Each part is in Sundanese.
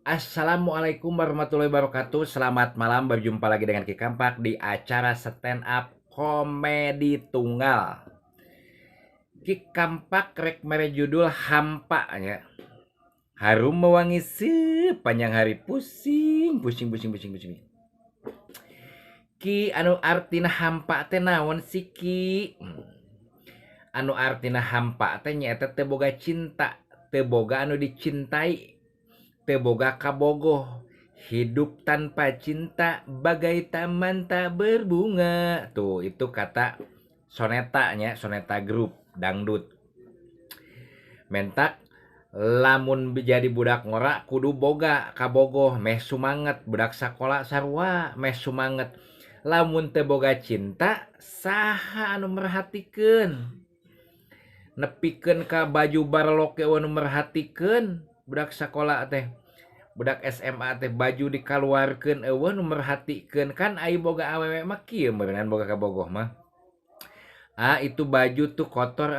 Assalamualaikum warahmatullahi wabarakatuh. Selamat malam, berjumpa lagi dengan Ki Kampak di acara stand up komedi tunggal. Ki Kampak rek mere judul hampa ya. Harum mewangi sepanjang hari, pusing, pusing, pusing, pusing, pusing. Ki anu artina hampa teh naon sih Ki? Anu artina hampa teh nyaeta teu boga cinta, teu boga anu dicintai, teu boga kabogoh. Hidup tanpa cinta bagai taman tak berbunga. Tuh, itu kata sonetanya, soneta grup dangdut. Mentak lamun jadi budak ngora kudu boga kabogoh, meh sumanget. Budak sakola sarua meh sumanget. Lamun teu boga cinta, saha anu merhatikeun? Nepikeun ka baju barloke anu merhatikeun budak sakola teh. Budak SMA teh baju dikaluarkeun eueuh nu merhatikeun, kan ai boga awewe mah kieu meureunana boga kabogoh mah. Itu baju tuh kotor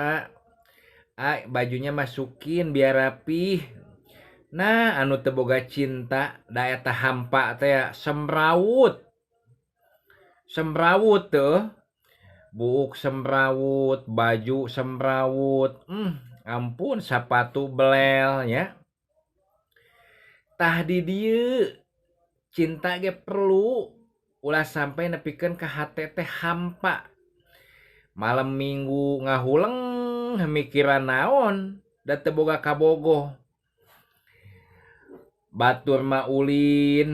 bajunya masukin biar rapih. Nah, anu teu boga cinta da eta hampa teh semrawut. Semrawut tuh. Buuk semrawut, baju semrawut. Ampun sepatu belel nya. Tah di dieu cinta ge perlu ulah sampai nepikeun ka hate teh hampa. Malam minggu ngahuleng mikiran naon da teu boga kabogoh. Batur mah ulin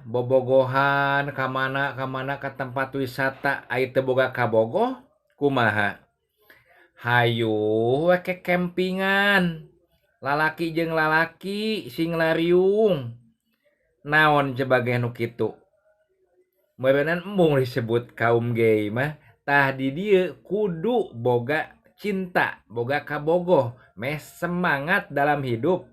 bobogohan ka mana ka tempat wisata ai teu boga kabogoh kumaha? Hayu we ke kempingan. Lalaki jeung lalaki sing lariung. Naon sebagai nu kitu? Meureunana embung disebut kaum gay mah. Tah di dieu kudu boga cinta, boga kabogoh, meh semangat dalam hidup.